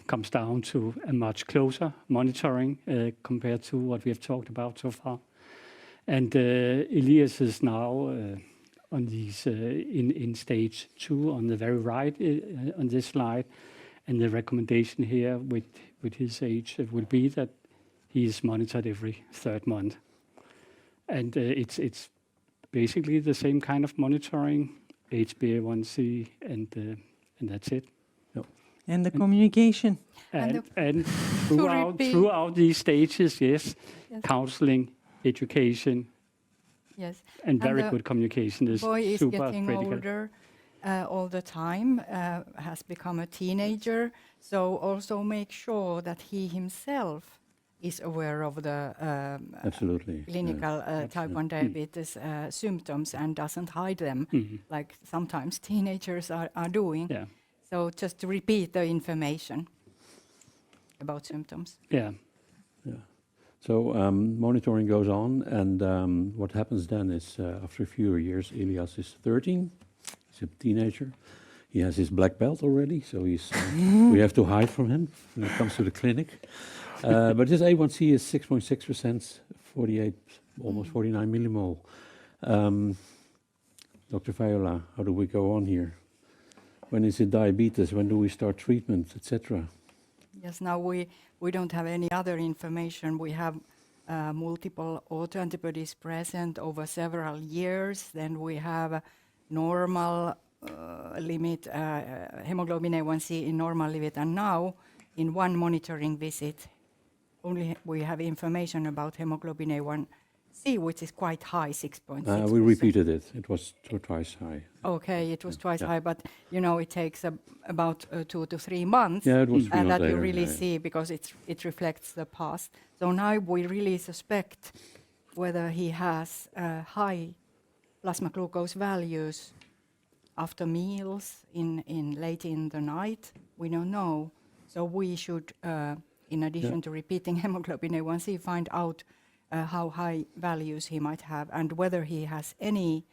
comes down to a much closer monitoring compared to what we have talked about so far. And Elias is now on these in stage 2 on the very right on this slide, and the recommendation here with his age will be that he is monitored every 3rd month, and it's basically the same kind of monitoring, HbA1c, and that's it. And the communication. And repeat. throughout these stages, yes, Yes. counseling, education, Yes. and very the good communication is Boy is super getting critical. older all the time, has become a teenager. So also make sure that he himself is aware of the Absolutely. clinical type 1 diabetes symptoms and doesn't hide them, like sometimes teenagers are doing. Yeah, So just to repeat the information about symptoms. yeah. So monitoring goes on, and what happens then is after a few years, Elias is 13. He's a teenager. He has his black belt already, so he's we have to hide from him when it comes to the clinic. But his A1C is 6.6%, 48, almost 49 millimole. Dr. Viola, how do we go on here? When is it diabetes? When do we start treatment, etc.? Yes, now we don't have any other information. We have multiple autoantibodies present over several years. Then we have a normal limit, hemoglobin A1C in normal limit. And now, in one monitoring visit, only we have information about hemoglobin A1C, which is quite high, 6.6%. We repeated it. It was twice high. Okay, it was twice Yeah. high, but it takes about 2 to 3 months. Yeah, it was 3 And months that you later, really yeah. see because it reflects the past. So now we really suspect whether he has high plasma glucose values after meals in late in the night. We don't know. So we should, in addition to repeating hemoglobin A1C, find out how high values he might have and whether he has any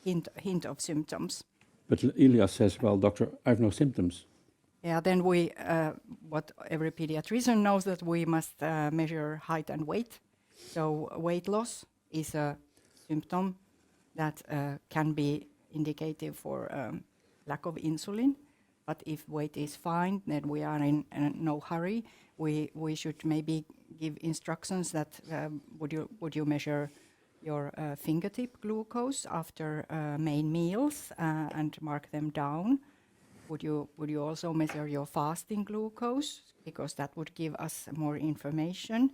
hint of symptoms. But Elias says, well, doctor, I have no symptoms. Yeah, then we, what every pediatrician knows, that we must measure height and weight. So weight loss is a symptom that can be indicative for lack of insulin. But if weight is fine, then we are in no hurry. We should maybe give instructions that would you measure your fingertip glucose after main meals and mark them down. Would you also measure your fasting glucose, because that would give us more information.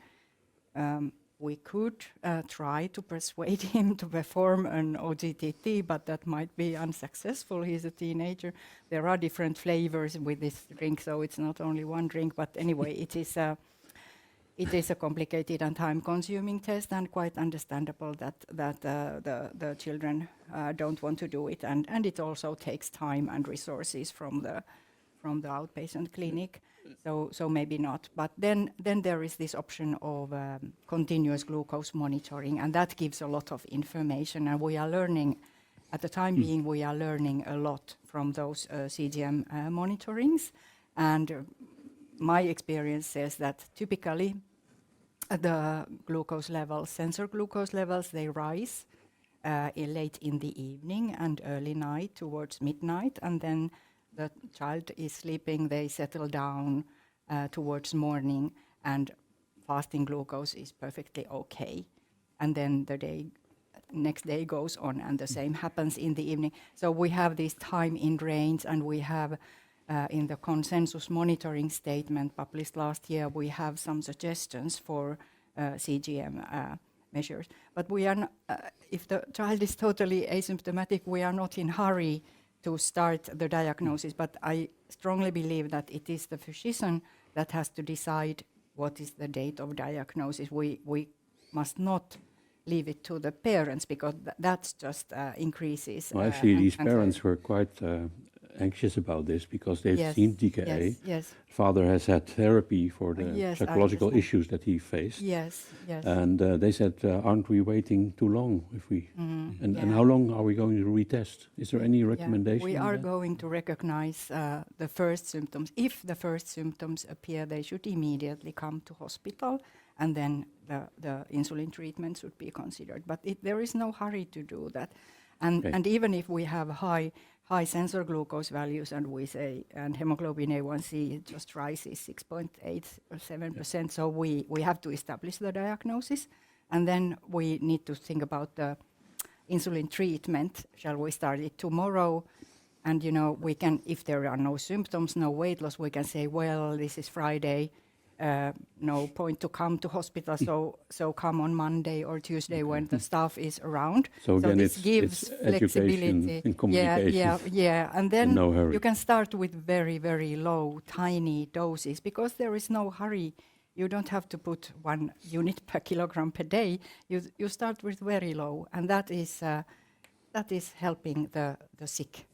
We could try to persuade him to perform an OGTT, but that might be unsuccessful. He's a teenager. There are different flavors with this drink, so it's not only one drink. But anyway, it is a complicated and time-consuming test, and quite understandable that the children don't want to do it, and it also takes time and resources from the outpatient clinic. So maybe not. But then there is this option of continuous glucose monitoring, and that gives a lot of information. And we are learning, at the time being, we are learning a lot from those CGM monitorings. And my experience says that typically the glucose levels, sensor glucose levels, they rise late in the evening and early night towards midnight, and then the child is sleeping, they settle down towards morning, and fasting glucose is perfectly okay. And then the next day goes on, and the same happens in the evening. So we have this time in range, and we have in the consensus monitoring statement published last year, we have some suggestions for CGM measures. But we are if the child is totally asymptomatic, we are not in hurry to start the diagnosis. But I strongly believe that it is the physician that has to decide what is the date of diagnosis. We must not leave it to the parents, because that's just increases. Well, actually, these and parents were quite anxious about this because they've Yes, seen DKA. Yes, yes, Father has had therapy for the Yes, I psychological understand. issues that he faced. yes, yes. And they said, aren't we waiting too long? If we and yeah. how long are we going to retest? Is there any recommendation? We on are that? going to recognize the first symptoms. If the first symptoms appear, they should immediately come to hospital, and then the insulin treatment should be considered. But there is no hurry to do that. And, Okay. and even if we have high sensor glucose values, and we say, and hemoglobin A1C just rises 6.8 or 7%, so we have to establish the diagnosis, and then we need to think about the insulin treatment. Shall we start it tomorrow? And we can, if there are no symptoms, no weight loss, we can say, well, this is Friday, no point to come to hospital, so come on Monday or Tuesday when the staff is around. So again, this it's gives education flexibility. and communication. Yeah, and then no hurry. you can start with very, very low, tiny doses, because there is no hurry. You don't have to put 1 unit per kilogram per day. You start with very low, and that is helping the sick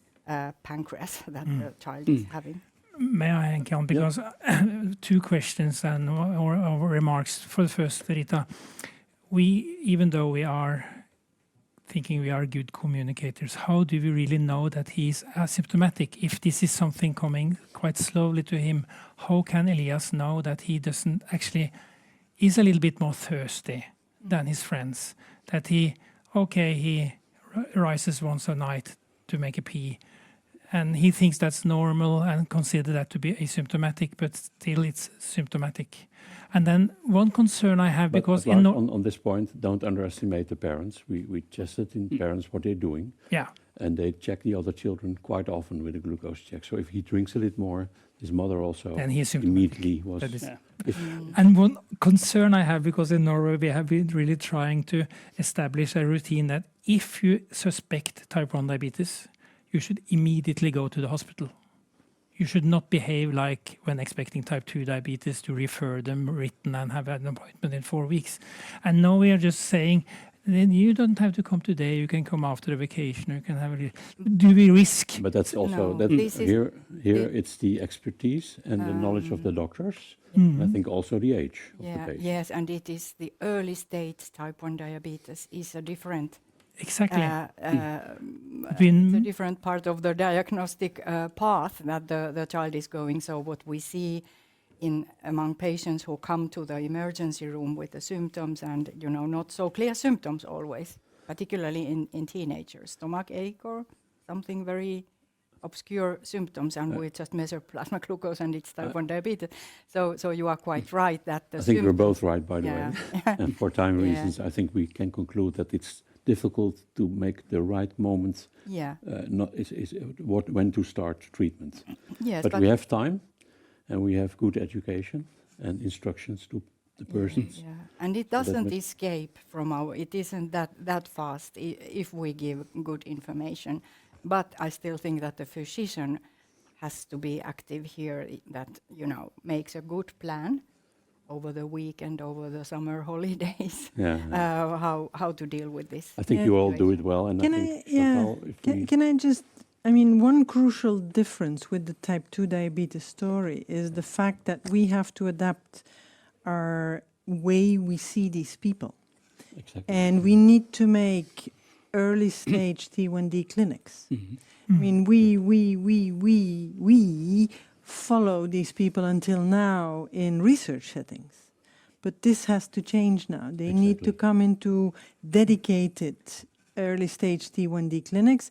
pancreas that the child is having. May I, Henk-Jan, because 2 questions and or remarks. For the first, Rita, even though we are thinking we are good communicators, how do we really know that he's asymptomatic? If this is something coming quite slowly to him, how can Elias know that he doesn't actually is a little bit more thirsty than his friends? That he rises once a night to make a pee, and he thinks that's normal and consider that to be asymptomatic, but still it's symptomatic. And then one concern I have, because on this point, don't underestimate the parents. We tested in parents what they're doing, yeah, and they check the other children quite often with a glucose check. So if he drinks a little more, his mother also then he's symptomatic. immediately was. That is- Yeah. And one concern I have, because in Norway we have been really trying to establish a routine that if you suspect type 1 diabetes, you should immediately go to the hospital. You should not behave like when expecting type 2 diabetes to refer them written and have an appointment in 4 weeks. And now we are just saying, then you don't have to come today, you can come after the vacation, you can have do we risk? But that's also No, this is- here it's the expertise and the knowledge of the doctors. Mhm. I think also the age of the patient. Yes, and it is the early stage type 1 diabetes is a different Exactly. the different part of the diagnostic path that the child is going. So what we see among patients who come to the emergency room with the symptoms, and not so clear symptoms always, particularly in teenagers, stomach ache or something very obscure symptoms, and we just measure plasma glucose and it's type 1 diabetes. So you are quite right that the I think we're symptoms- both right, by the way. And for time Yeah. reasons, I think we can conclude that it's difficult to make the right moment. Yeah. When to start treatment. Yes, But we have time, and we have good education and instructions to the persons. Yeah, and it So that doesn't ma- escape from it isn't that fast if we give good information. But I still think that the physician has to be active here, that, makes a good plan over the weekend, over the summer holidays, Yeah. how to deal with this. I think you all do it well, and Can I I, think yeah, Chantal, if we- can I just, one crucial difference with the type 2 diabetes story is the fact that we have to adapt our way we see these people. exactly. And we need to make early stage T1D clinics. Mhm. I mean, we follow these people until now in research settings. But this has to change now. They need to Exactly. come into dedicated early stage T1D clinics.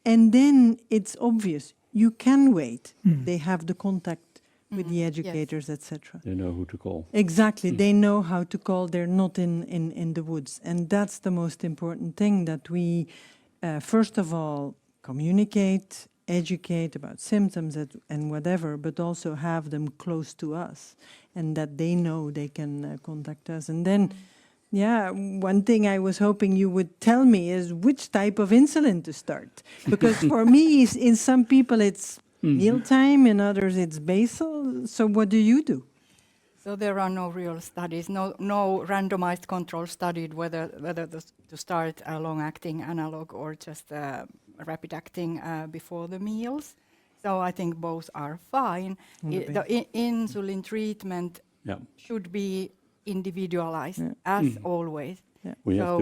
And then it's obvious, you can wait. They have the contact with the educators, etc. They know who to call. Exactly. They know how to call. They're not in the woods. And that's the most important thing, that we, first of all, communicate, educate about symptoms and whatever, but also have them close to us and that they know they can contact us. And then, yeah, one thing I was hoping you would tell me is which type of insulin to start. Because for me, in some people it's mealtime, in others it's basal. So what do you do? So there are no real studies, no randomized control studied whether to start a long-acting analog or just rapid-acting before the meals. So I think both are fine. The insulin treatment should be individualized, as always. Yeah. We have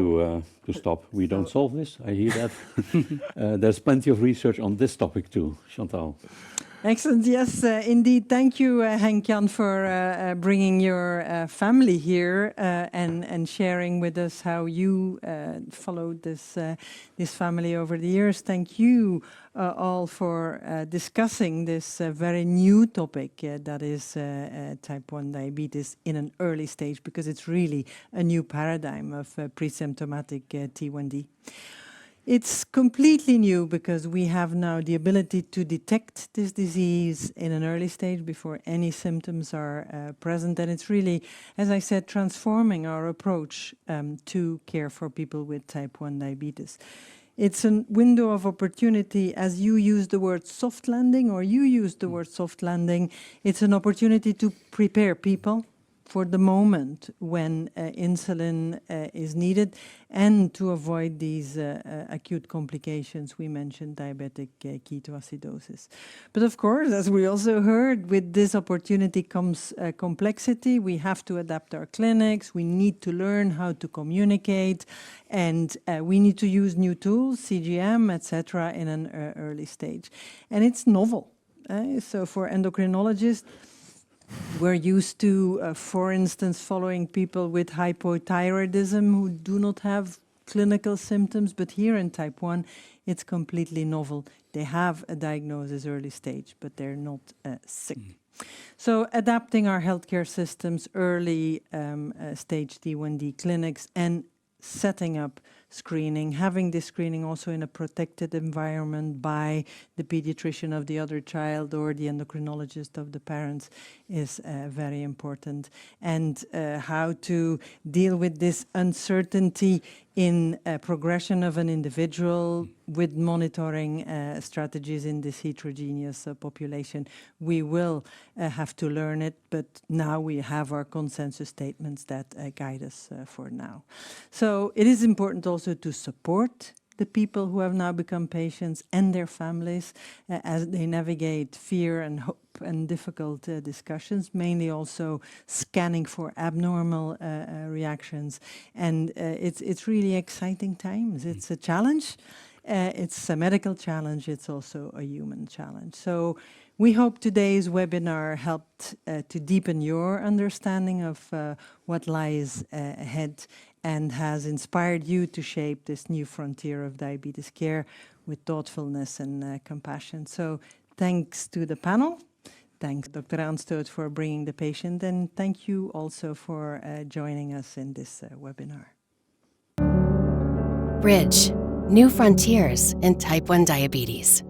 to stop. We don't solve this. I hear that. There's plenty of research on this topic too, Chantal. Excellent. Yes, indeed. Thank you, Henk-Jan, for bringing your family here and sharing with us how you followed this family over the years. Thank you all for discussing this very new topic that is type 1 diabetes in an early stage, because it's really a new paradigm of presymptomatic T1D. It's completely new because we have now the ability to detect this disease in an early stage before any symptoms are present. And it's really, as I said, transforming our approach to care for people with type 1 diabetes. It's a window of opportunity, as you use the word soft landing, or you use the word soft landing. It's an opportunity to prepare people for the moment when insulin is needed, and to avoid these acute complications we mentioned, diabetic ketoacidosis. But of course, as we also heard, with this opportunity comes complexity. We have to adapt our clinics, we need to learn how to communicate, and we need to use new tools, CGM, etc., in an early stage. And it's novel. So for endocrinologists, we're used to, for instance, following people with hypothyroidism who do not have clinical symptoms, but here in type 1, it's completely novel. They have a diagnosis early stage, but they're not sick. So adapting our healthcare systems, early stage T1D clinics, and setting up screening, having this screening also in a protected environment by the pediatrician of the other child or the endocrinologist of the parents is very important. And how to deal with this uncertainty in progression of an individual with monitoring strategies in this heterogeneous population. We will have to learn it, but now we have our consensus statements that guide us for now. So it is important also to support the people who have now become patients and their families as they navigate fear and hope and difficult discussions, mainly also scanning for abnormal reactions. And it's really exciting times. It's a challenge. It's a medical challenge. It's also a human challenge. So we hope today's webinar helped to deepen your understanding of what lies ahead, and has inspired you to shape this new frontier of diabetes care with thoughtfulness and compassion. So thanks to the panel. Thanks, Dr. Aanstoot, for bringing the patient, and thank you also for joining us in this webinar. Bridge, New Frontiers in Type 1 Diabetes.